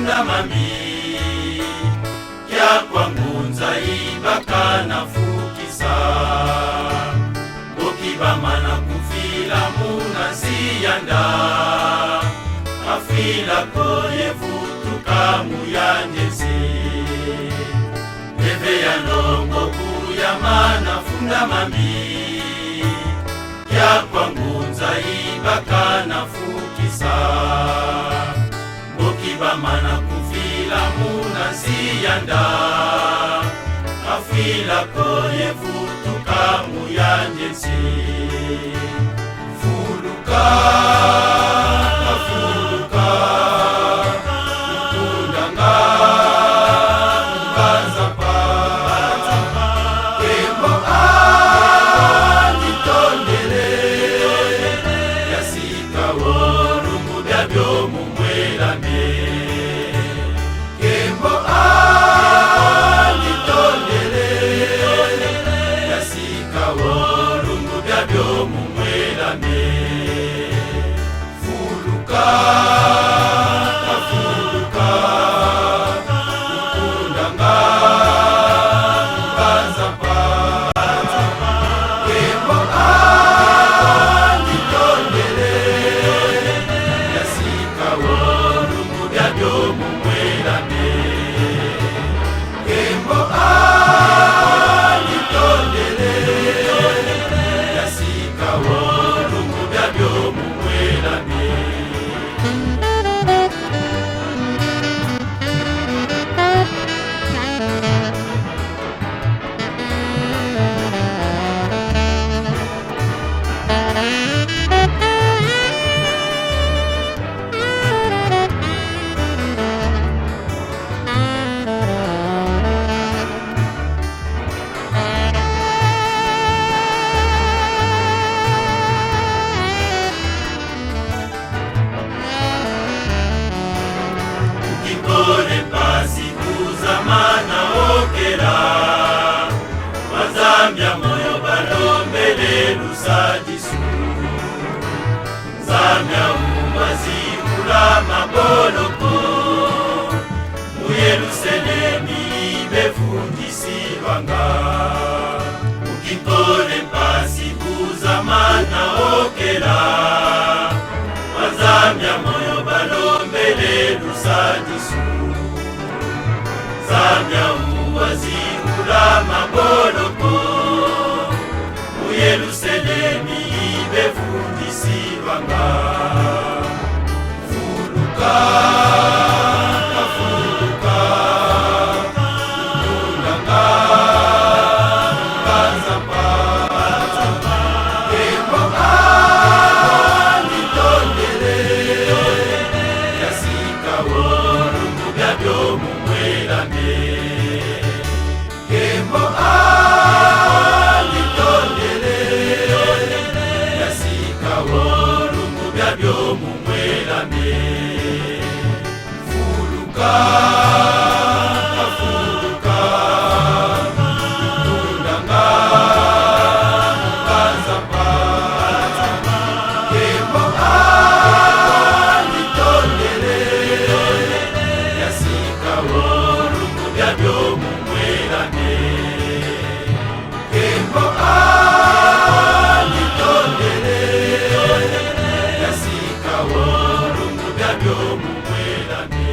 funda mami kya kwangu nzaibaka nafukisa bokibamana kufila munasiyanda afila koyefutuka muyanjese eve ya ndongo kuyamana funda mami kya kwangu nzaibaka nafukisa bokibamana kufila munasiyanda afila koyefutuka muyanjese fuluka afuluka ukundanga mbanzapa kembo anditondele yasika wolungu byabyo mumwelame kembo anditondele yasika wolungu byabyo mumwelame fuluka afuluka ukundanga mbanzapa kembo anditondele yasika wolungu byabyo mumwelame kembo anditondele yasika wolungu byabyo mumwelame. Ukikone pasi kuzamana okera wazambya moyo balombele lusajisu zamya umazibula maboloko muyerusalemi befundisibanga ukikone pasi kuzamana okera wazambya moyo balombele lusajisu zamya uwazibula maboloko muyerusalemi befundisibanga fuluka afuluka ukundanga mbanzapa kembo anditondele yasika wolungu byabyo mumwelame kembo anditondele yasika wolungu byabyo mumwelame fuluka afuluka ukundanga mbanzapa kembo anditondele yasika wolungu byabyo mumwelame kembo anditondele yasika wolungu byabyo mumwelame.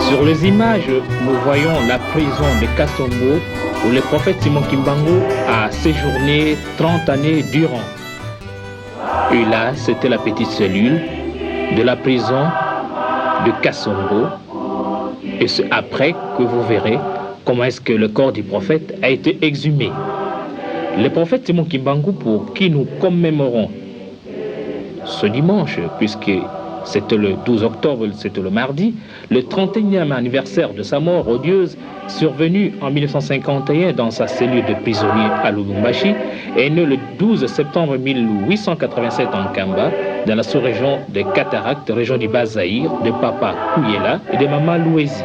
Sur les images, nous voyons la prison de Kasongo où le prophète Simon Kimbangu a séjourné 30 années durant. Et là, c'était la petite cellule de la prison de Kassongo. Et c'est après que vous verrez comment est-ce que le corps du prophète a été exhumé. Le prophète Simon Kimbangu, pour qui nous commémorons ce dimanche, puisque c'était le 12 octobre, c'était le mardi, le 31e anniversaire de sa mort odieuse, survenue en 1951 dans sa cellule de prisonnier à Lubumbashi, est né le 12 septembre 1887 en Kamba, dans la sous-région des Cataractes, région du Bas-Zaïre, de papa Kouyela et de maman Louésie.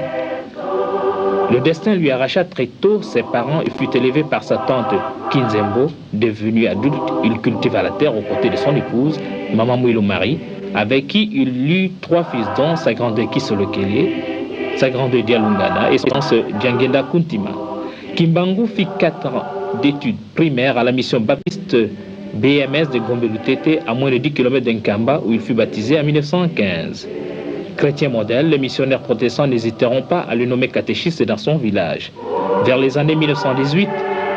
Le destin lui arracha très tôt ses parents et fut élevé par sa tante Kinzembo. Devenu adulte, il cultiva la terre aux côtés de son épouse, maman Mouilo Marie, avec qui il eut 3 fils dont sa grande Kisolokele, sa grande Dialungana et son Djangenda Kuntima. Kimbangu fit 4 ans d'études primaires à la mission baptiste BMS de Gombe-Lutete à moins de 10 km d'Nkamba où il fut baptisé en 1915. Chrétien modèle, les missionnaires protestants n'hésiteront pas à le nommer catéchiste dans son village. Vers les années 1918,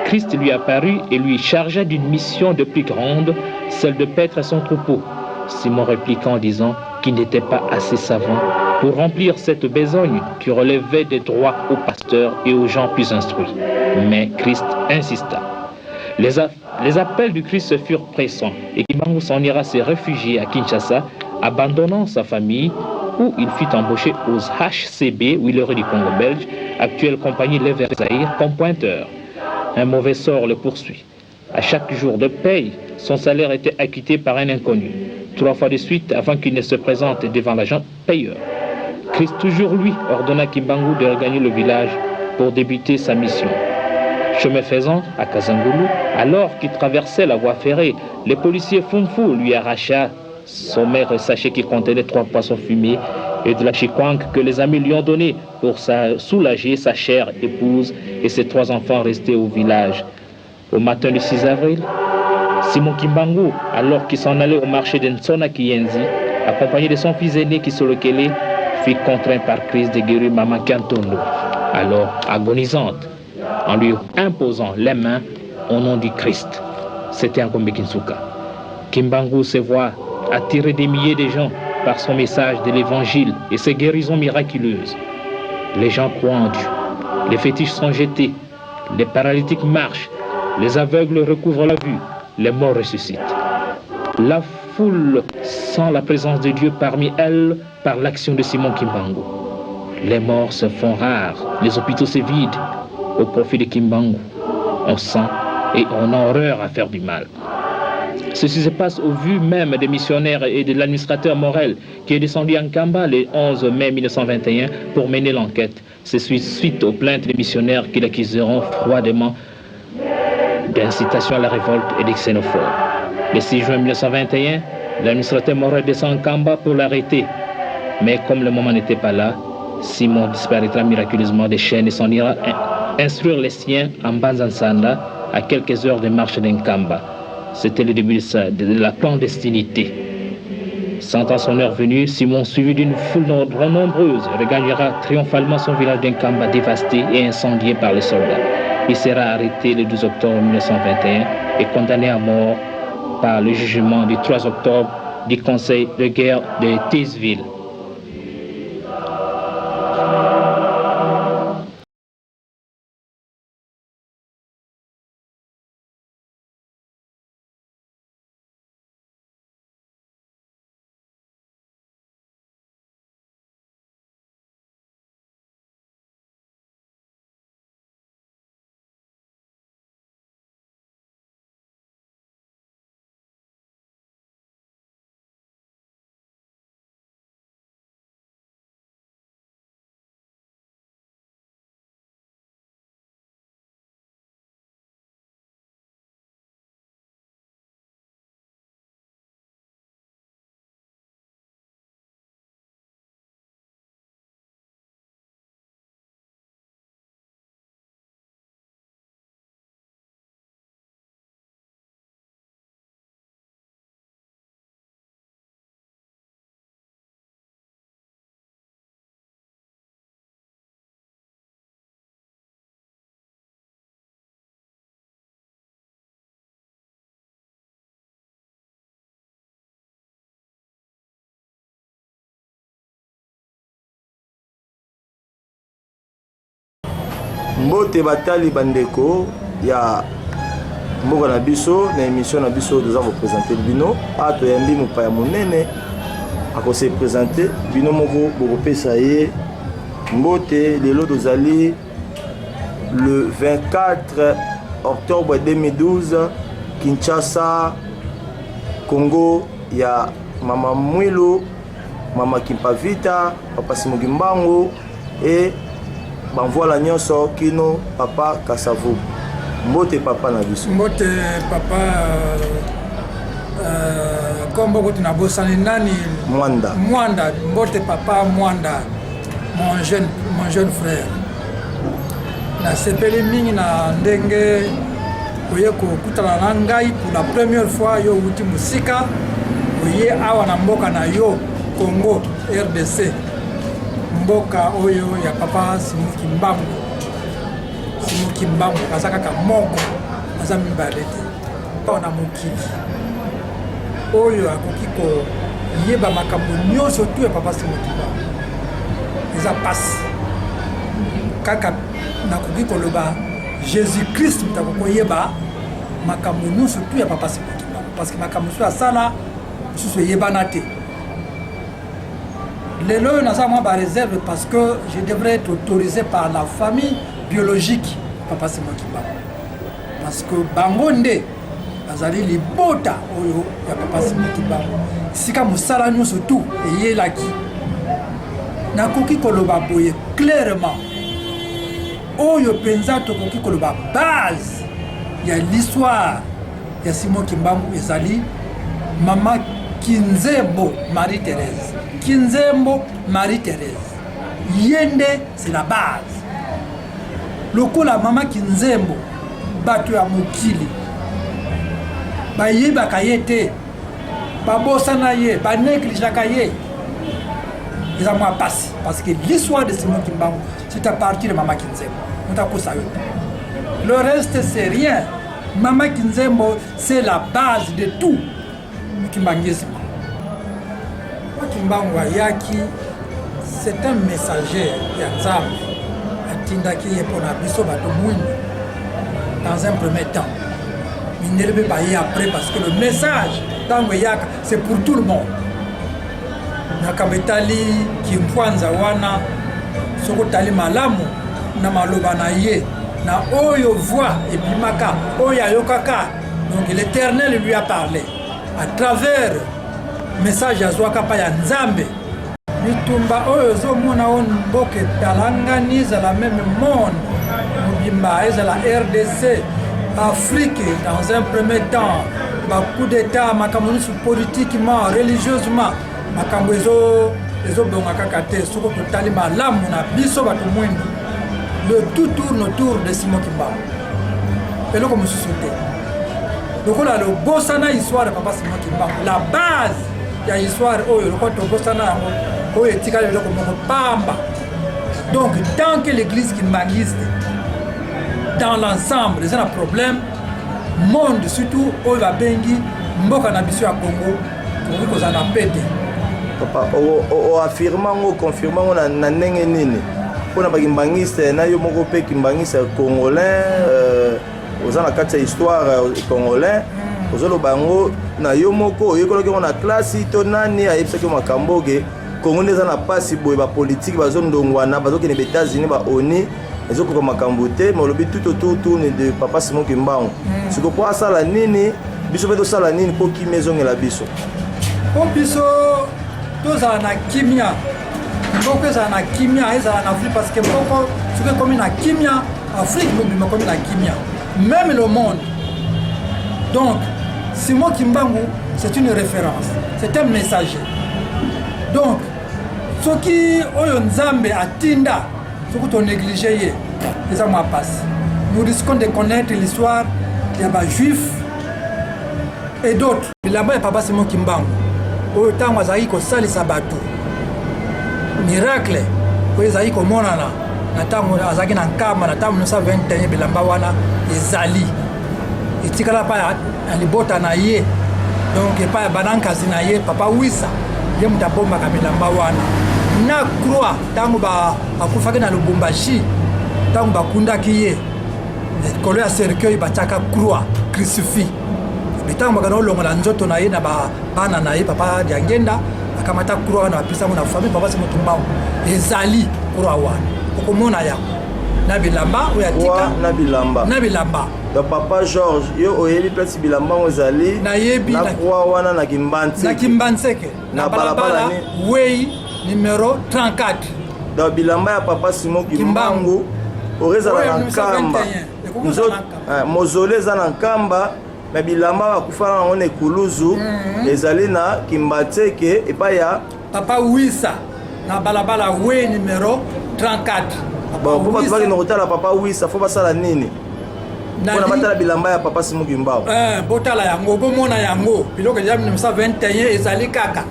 Christ lui apparut et lui chargea d'une mission de plus grande, celle de paître son troupeau. Simon répliqua en disant qu'il n'était pas assez savant pour remplir cette besogne qui relevait des droits aux pasteurs et aux gens plus instruits. Mais Christ insista. Les appels du Christ furent pressants et Kimbangu s'en ira se réfugier à Kinshasa, abandonnant sa famille, où il fut embauché aux HCB, Willery du Congo belge, actuelle compagnie Les Verts Zaïre, comme pointeur. Un mauvais sort le poursuit. À chaque jour de paye, son salaire était acquitté par un inconnu, 3 fois de suite avant qu'il ne se présente devant l'agent payeur. Christ, toujours lui, ordonna Kimbangu de regagner le village pour débuter sa mission. Chemin faisant, à Kazangulu, alors qu'il traversait la voie ferrée, les policiers Funfu lui arracha son maigre sachet qui contenait 3 poissons fumés et de la chikwang que les amis lui ont donné pour soulager sa chère épouse et ses 3 enfants restés au village. Au matin du 6 avril, Simon Kimbangu, alors qu'il s'en allait au marché de Nsona Kiyenzi, accompagné de son fils aîné Kisolokele, fut contraint par Christ de guérir Maman Kantondo, alors agonisante, en lui imposant les mains au nom du Christ. C'était un Kombe Kinsuka. Kimbangu se voit attirer des milliers de gens par son message de l'évangile et ses guérisons miraculeuses. Les gens croient en Dieu. Les fétiches sont jetés. Les paralytiques marchent. Les aveugles recouvrent la vue. Les morts ressuscitent. La foule sent la présence de Dieu parmi elles par l'action de Simon Kimbangu. Les morts se font rares. Les hôpitaux se vident au profit de Kimbangu. On sent et on a horreur à faire du mal. Ceci se passe au vu même des missionnaires et de l'administrateur Morel qui est descendu en Kamba le 11 mai 1921 pour mener l'enquête. C'est suite aux plaintes des missionnaires qui l'accuseront froidement d'incitation à la révolte et de xénophobes. Le 6 juin 1921, l'administrateur Morel descend en Kamba pour l'arrêter. Mais comme le moment n'était pas là, Simon disparaîtra miraculeusement des chaînes et s'en ira instruire les siens en Banzansanda à quelques heures de marche d'Nkamba. C'était le début de la clandestinité. Sentant son heure venue, Simon, suivi d'une foule nombreuse, regagnera triomphalement son village d'Nkamba dévasté et incendié par les soldats. Il sera arrêté le 12 octobre 1921 et condamné à mort par le jugement du 3 octobre du Conseil de guerre de Taysville. Mbote batali bandeko ya mboka na biso na émission na biso nous avons présenté bino ato yambi mopaya monene ako se présenter bino moko bokopesa ye mbote lelo tozali le 24 octobre 2012 Kinshasa Congo ya Mama Mwilo Mama Kimpavita Papa Simoki Mbango et banvoila nyonso kino Papa Kasavu. Mbote papa na biso. Mbote papa kombo ko tunabosani nani Mwanda. Mwanda, mbote papa Mwanda, mon jeune frère. Na sepeli mingi na ndenge oye ko kutana na ngai pour la première fois yo uti musika oye awa na mboka na yo Congo RDC. Mboka oyo ya papa Simoki Mbango. Simoki Mbango azaka ka moko azami balete ona mokili oyo akoki ko yeba makambo nyonso tu ya papa Simoki Mbango eza passe kaka nakoki koloba Jésus Christ mutako yeba makambo nyonso tu ya papa Simoki Mbango parce que makambo so asala susu yebana te lelo naza mwa ba réserve parce que je devrais être autorisé par la famille biologique papa Simoki Mbango parce que bango nde bazali libota oyo ya papa Simoki Mbango sika mosala nyonso tu eyelaki nakoki koloba boye clairement oyo penza tokoki koloba base ya l'histoire ya Simoki Mbango ezali mama Kinzembo Marie-Thérèse. Kinzembo Marie-Thérèse yende c'est la base. Lokola mama Kinzembo bato ya mokili bayebaka ye te babosana ye banégligaka ye eza mwa pasi parce que l'histoire de Simoki Mbango c'est à partir de mama Kinzembo mutakosa yo. Le reste c'est rien. Mama Kinzembo c'est la base de tout kimbangisme. Mbango ayaki c'est un messager ya Nzambe atindaki ye pona biso bato mwini dans un premier temps mais ne peut pas y après parce que le message tango yaka c'est pour tout le monde nakabetali kimfwanza wana soko tali malamu na maloba na ye na oyo voix ebimaka oyo ayokaka donc l'Éternel lui a parlé à travers message azwaka pa ya Nzambe bitumba oyo zomona on mboke talangani za la même monde mobimba eza la RDC Afrique dans un premier temps ba coup d'état makambo politiquement religieusement makambo ezo bonga kaka te soko totali malamu na biso bato mwindu le tout tourne autour de Simoki Mbango eloko mosusu te lokola lo bosana histoire de papa Simoki Mbango la base ya histoire oyo loko tobosana yango oyo etikali eloko moko pamba. Donc tant que l'église kimbangiste dans l'ensemble eza na problème monde surtout oyo babengi mboka na biso ya Congo tokoki kozala na pete papa o affirma ngo confirma ngo na ndenge nini mpona bakimbangiste na yo moko mpe kimbangiste congolais oza na kati ya histoire congolais ozoloba yango na yo moko oyekolaki ngo na klasi to nani ayebisaki makambo ke Congo nde eza na pasi boye bapolitike bazondongwana bazokende ba États-Unis baoni ezokoka makambo te mais olobi tout autour tourne de papa Simoki Mbango siko po asala nini biso mpe tosala nini mpo kimia ezongela biso po biso tozala na kimia mboko ezala na kimia ezala na Afrique parce que mboko soki ekomi na kimia Afrique mobima ekomi na kimia même le monde. Donc Simoki Mbango c'est une référence, c'est un messager. Donc soki oyo Nzambe atinda soki to négliger ye eza mwa passe. Nous risquons de connaître l'histoire ya ba juif et d'autres. Bilamba ya papa Simoki Mbango oyo tango azali kosalisa bato miracle oyo ezali komonana na tango azalaki na nkamba na tango 1921 bilamba wana ezali etikala pa ya libota na ye donc epa ya banankasi na ye papa Wisa ye mutu abombaka bilamba wana na croix tango akufaki na Lubumbashi ntango bakundaki ye likolo ya cercueil batiaka croix crucifix ntango bakana olongola nzoto na ye na bana na ye papa diangenda akamata croix wana bapisango na famille papa se motumbango ezali croix wana okomona yango na bilamba oyo atika na bilamba donc papa Georges yo oyebi place bilamba ngo ezali nayebi na croix wana na Kimbantseke na balabala wei numéro 34 donc bilamba ya papa Simon Kimbangu orezala na nkamba mozole eza na nkamba mais bilamba bakufana nango na ekuluzu ezali na Kimbantseke epai ya papa Wisa na balabala wei numéro 34 bon po bato bakende kotala papa Wisa fo basala nini mpona batala bilamba ya papa Simon Kimbangu botala yango bomona yango biloko ya 1921 ezali kaka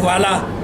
voilà